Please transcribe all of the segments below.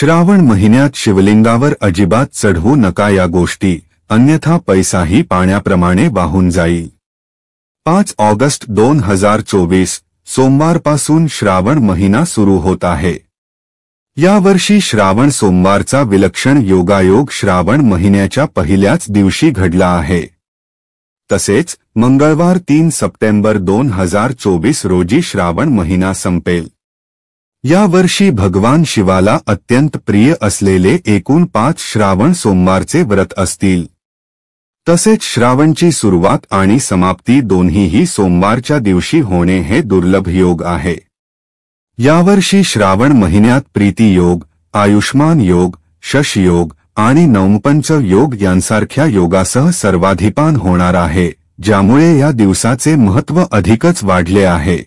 श्रावण महिन्यात शिवलिंगावर अजिबात चढवू नका या गोष्टी, अन्यथा पैसाही पाण्याप्रमाणे वाहून जाईल। 5 ऑगस्ट 2024 सोमवारपासून श्रावण महिना सुरू होत आहे। यावर्षी श्रावण सोमवारचा विलक्षण योगायोग श्रावण महिन्याच्या पहिल्याच दिवशी घडला आहे। तसेच मंगळवार 3 सप्टेंबर 2024 रोजी श्रावण महिना संपेल। यावर्षी भगवान शिवाला अत्यंत प्रिय असलेले एकूण 5 श्रावण सोमवारचे व्रत असतील। तसेच श्रावणची सुरुवात आणि समाप्ती दोन्हीही सोमवारच्या दिवशी होणे हे दुर्लभ योग आहे। यावर्षी श्रावण महिन्यात प्रीती योग, आयुष्मान योग, शश योग आणि नवमपंच योग यांसारख्या योगासह सर्वाधिपान होणार आहे, ज्यामुळे या दिवसाचे महत्त्व अधिकच वाढले आहे।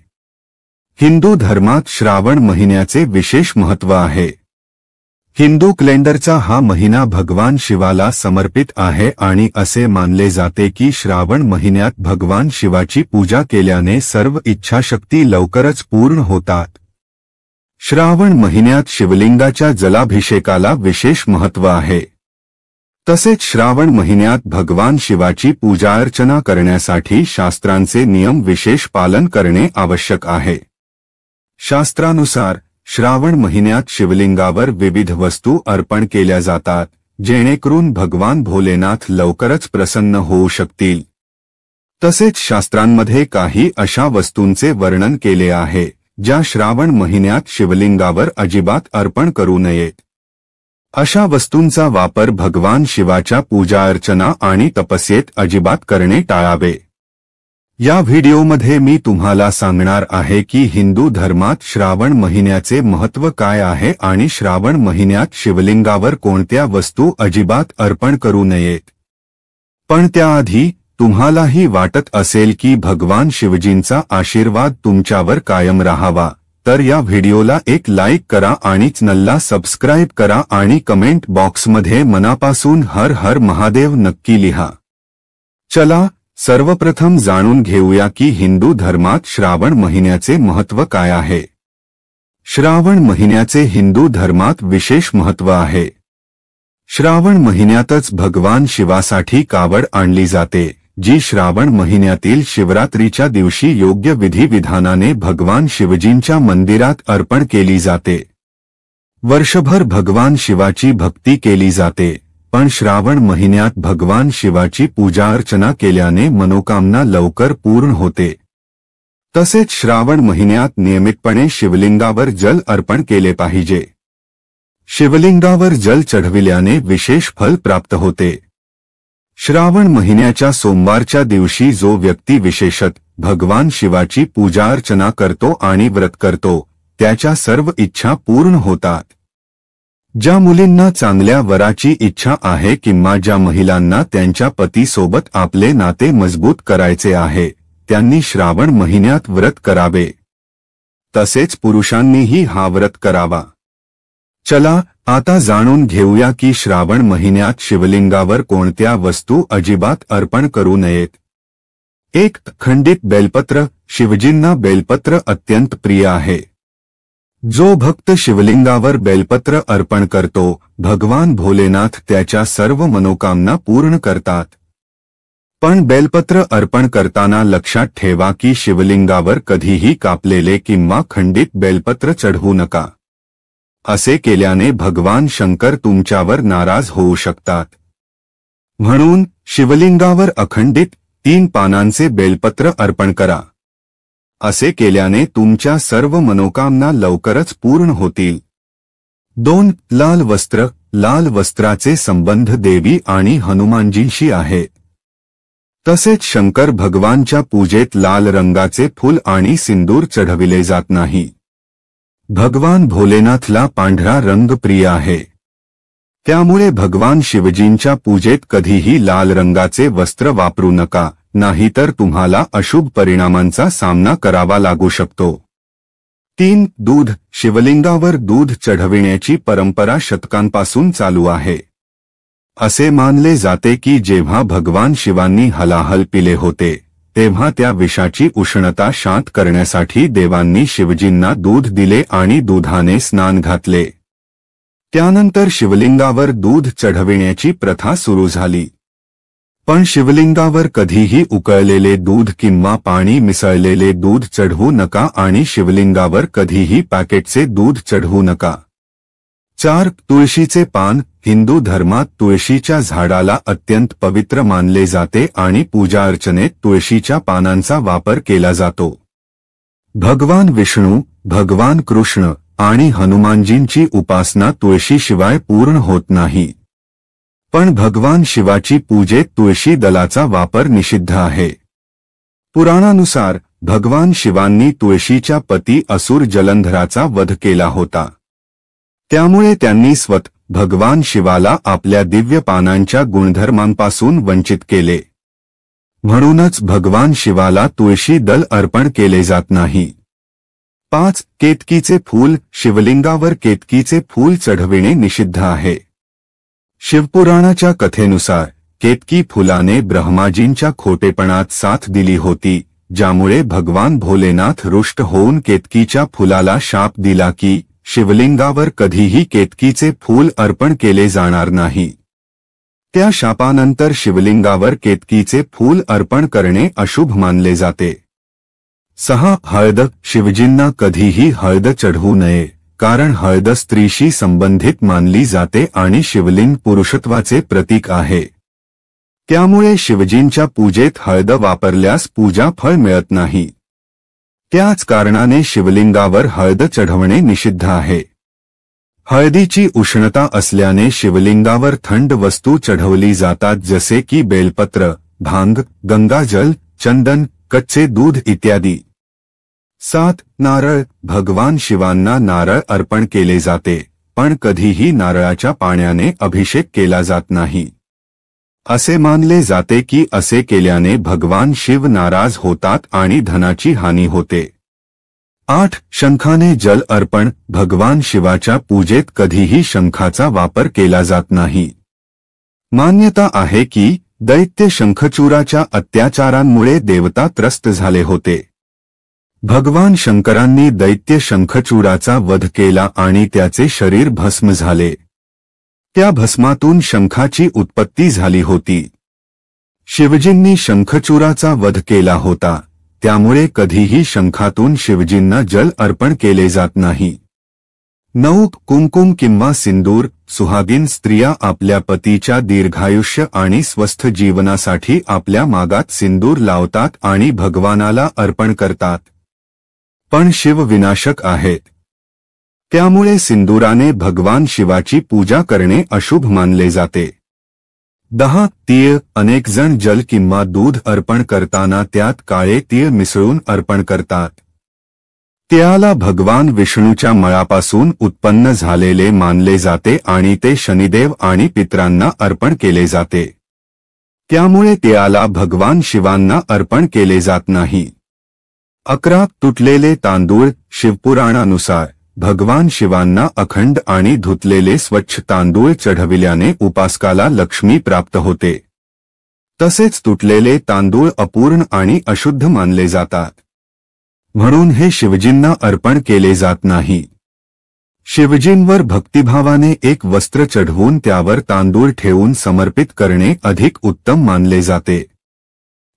हिंदू धर्मात श्रावण महिन्याचे विशेष महत्त्व आहे। हिंदू कॅलेंडरचा हा महिना भगवान शिवाला समर्पित आहे आणि असे मानले जाते की श्रावण महिन्यात भगवान शिवाची पूजा केल्याने सर्व इच्छाशक्ती लवकरच पूर्ण होतात। श्रावण महिन्यात शिवलिंगाच्या जलाभिषेकाला विशेष महत्त्व आहे। तसेच श्रावण महिन्यात भगवान शिवाची पूजाअर्चना करण्यासाठी शास्त्रांचे नियम विशेष पालन करणे आवश्यक आहे। शास्त्रानुसार श्रावण महिन्यात शिवलिंगावर विविध वस्तू अर्पण केल्या जातात, जेणेकरून भगवान भोलेनाथ लवकरच प्रसन्न होऊ शकतील। तसेच शास्त्रांमध्ये काही अशा वस्तूंचे वर्णन केले आहे ज्या श्रावण महिन्यात शिवलिंगावर अजिबात अर्पण करू नयेत। अशा वस्तूंचा वापर भगवान शिवाच्या पूजाअर्चना आणि तपस्येत अजिबात करणे टाळावे। या व्हिडिओमध्ये मी तुम्हाला सांगणार आहे की हिंदू धर्मात श्रावण महिन्याचे महत्त्व काय आहे आणि श्रावण महिन्यात शिवलिंगावर कोणत्या वस्तू अजिबात अर्पण करू नयेत। पण त्याआधी तुम्हालाही वाटत असेल की भगवान शिवजींचा आशीर्वाद तुमच्यावर कायम राहावा, तर या व्हिडिओला एक लाईक करा आणि चॅनलला सबस्क्राईब करा आणि कमेंट बॉक्समध्ये मनापासून हर हर महादेव नक्की लिहा। चला सर्वप्रथम जाणून घेऊया की हिंदू धर्मात श्रावण महिन्याचे महत्त्व काय आहे। श्रावण महिन्याचे हिंदू धर्मात विशेष महत्त्व आहे। श्रावण महिन्यातच भगवान शिवासाठी कावड आणली जाते, जी श्रावण महिन्यातील शिवरात्रीच्या दिवशी योग्य विधिविधानाने भगवान शिवजींच्या मंदिरात अर्पण केली जाते। वर्षभर भगवान शिवाची भक्ती केली जाते, पण श्रावण महिन्यात भगवान शिवाची पूजाअर्चना केल्याने मनोकामना लवकर पूर्ण होते। तसेच श्रावण महिन्यात नियमितपणे शिवलिंगावर जल अर्पण केले पाहिजे। शिवलिंगावर जल चढविल्याने विशेष फल प्राप्त होते। श्रावण महिन्याच्या सोमवारच्या दिवशी जो व्यक्ती विशेषतः भगवान शिवाची पूजाअर्चना करतो आणि व्रत करतो, त्याच्या सर्व इच्छा पूर्ण होतात। ज्या मुलींना चांगल्या वराची इच्छा आहे किंवा ज्या महिलांना त्यांच्या पतीसोबत आपले नाते मजबूत करायचे आहे, त्यांनी श्रावण महिन्यात व्रत करावे। तसेच पुरुषांनीही हा व्रत करावा। चला आता जाणून घेऊया की श्रावण महिन्यात शिवलिंगावर कोणत्या वस्तू अजिबात अर्पण करू नयेत। 1. खंडित बेलपत्र। शिवजींना बेलपत्र अत्यंत प्रिय आहे। जो भक्त शिवलिंगावर बेलपत्र अर्पण करतो, भगवान भोलेनाथ त्याच्या सर्व मनोकामना पूर्ण करतात। पण बेलपत्र अर्पण करताना लक्षात ठेवा की शिवलिंगावर कधीही कापलेले किंवा खंडित बेलपत्र चढवू नका। असे केल्याने भगवान शंकर तुमच्यावर नाराज होऊ शकतात। म्हणून शिवलिंगावर अखंडित 3 पानांचे बेलपत्र अर्पण करा। असे केल्याने तुमच्या सर्व मनोकामना लवकरच पूर्ण होतील। 2. लाल वस्त्र। लाल वस्त्राचे संबंध देवी आणि हनुमानजींशी आहे। तसेच शंकर भगवानच्या पूजेत लाल रंगाचे फूल आणि सिंदूर चढविले जात नाही। भगवान भोलेनाथला पांढरा रंग प्रिय आहे। त्यामुळे भगवान शिवजींच्या पूजेत कधीही लाल रंगाचे वस्त्र वापरू नका, नाहीतर तुम्हाला अशुभ परिणामांचा सामना करावा लागू शकतो। 3. दूध। शिवलिंगावर दूध चढविण्याची परंपरा शतकांपासून चालू आहे। असे मानले जाते की जेव्हा भगवान शिवांनी हलाहल पिले होते, तेव्हा त्या विषाची उष्णता शांत करण्यासाठी देवांनी शिवजींना दूध दिले आणि दुधाने स्नान घातले। त्यानंतर शिवलिंगावर दूध चढविण्याची प्रथा सुरू झाली. पण शिवलिंगावर कधीही उकळलेले दूध किंवा पाणी मिसळलेले दूध चढवू नका आणि शिवलिंगावर कधीही पॅकेटचे दूध चढवू नका. 4. तुळशीचे पान. हिंदू धर्मात तुळशीच्या झाडाला अत्यंत पवित्र मानले जाते आणि पूजा अर्चनेत तुळशीच्या पानांचा वापर केला जातो. भगवान विष्णू, भगवान कृष्ण आणि हनुमानजींची उपासना तुळशीशिवाय पूर्ण होत नाही. पण भगवान शिवाची पूजेत तुळशी दलाचा वापर निषिद्ध आहे. पुराणानुसार भगवान शिवांनी तुळशीच्या पती असुर जलंधराचा वध केला होता. त्यामुळे त्यांनी स्वतः भगवान शिवाला आपल्या दिव्य पानांच्या गुणधर्मांपासून वंचित केले. म्हणूनच भगवान शिवाला तुळशी दल अर्पण केले जात नाही. 5. केतकीचे फूल. शिवलिंगावर केतकीचे फूल चढविणे निषिद्ध आहे. शिवपुराणाच्या कथेनुसार केतकी फुलाने ब्रह्माजींच्या खोटेपणात साथ दिली होती, ज्यामुळे भगवान भोलेनाथ रुष्ट होऊन केतकीच्या फुलाला शाप दिला की शिवलिंगावर कधीही केतकीचे फूल अर्पण केले जाणार नाही. त्या शापानंतर शिवलिंगावर केतकीचे फूल अर्पण करणे अशुभ मानले जाते. 6. हळद. शिवजींना कधीही हळद चढवू नये, कारण हळद स्त्रीशी संबंधित मानली जाते आणि शिवलिंग पुरुषत्वाचे प्रतीक आहे. त्यामुळे शिवजींच्या पूजेत हळद वापरल्यास पूजा फळ मिळत नाही. त्याच कारणाने शिवलिंगावर हळद चढवणे निषिद्ध आहे. हळदीची उष्णता असल्याने शिवलिंगावर थंड वस्तू चढवली जातात, जसे की बेलपत्र, भांग, गंगाजल, चंदन, कच्चे दूध इत्यादी. 7. नारळ. भगवान शिवांना नारळ अर्पण केले जाते, पण कधीही नारळाच्या पाण्याने अभिषेक केला जात नाही. असे मानले जाते की असे केल्याने भगवान शिव नाराज होतात आणि धनाची हानी होते. 8. शंखाने जल अर्पण. भगवान शिवाच्या पूजेत कधीही शंखाचा वापर केला जात नाही. मान्यता आहे की दैत्य शंखचूराच्या अत्याचारांमुळे देवता त्रस्त झाले होते. भगवान शंकरांनी दैत्य शंखचूराचा वध केला आणि त्याचे शरीर भस्म झाले. त्या भस्मातून शंखाची उत्पत्ती झाली होती. शिवजींनी शंखचूराचा वध केला होता, त्यामुळे कधीही शंखातून शिवजींना जल अर्पण केले जात नाही. 9. कुंकुम किंवा सिंदूर. सुहागीन स्त्रिया आपल्या पतीच्या दीर्घायुष्य आणि स्वस्थ जीवनासाठी आपल्या मागात सिंदूर लावतात आणि भगवानाला अर्पण करतात. पण शिव विनाशक आहेत, त्यामुळे सिंदुराने भगवान शिवाची पूजा करणे अशुभ मानले जाते. 10. तीळ. अनेक जण जल किंवा दूध अर्पण करताना त्यात काळे तीळ मिसळून अर्पण करतात. तिळाला भगवान विष्णूच्या मळापासून उत्पन्न झालेले मानले जाते आणि ते शनिदेव आणि पितरांना अर्पण केले जाते. त्यामुळे तिळाला भगवान शिवांना अर्पण केले जात नाही. 11. तुटलेले तांदूळ. शिवपुराणानुसार भगवान शिवांना अखंड आणि धुतलेले स्वच्छ तांदूळ चढविल्याने उपासकाला लक्ष्मी प्राप्त होते. तसेच तुटलेले तांदूळ अपूर्ण आणि अशुद्ध मानले जातात, म्हणून हे शिवजींना अर्पण केले जात नाही. शिवजींवर भक्तिभावाने एक वस्त्र चढवून त्यावर तांदूळ ठेवून समर्पित करणे अधिक उत्तम मानले जाते.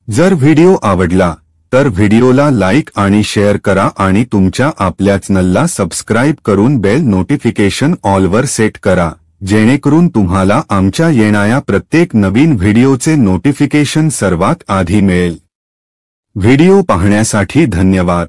जर व्हिडिओ आवडला तर व्हिडिओला लाईक आणि शेअर करा आणि तुमच्या आपल्या चॅनलला सबस्क्राईब करून बेल नोटिफिकेशन ऑलवर सेट करा, जेणेकरून तुम्हाला आमच्या येणाऱ्या प्रत्येक नवीन व्हिडिओचे नोटिफिकेशन सर्वात आधी मिळेल. व्हिडिओ पाहण्यासाठी धन्यवाद.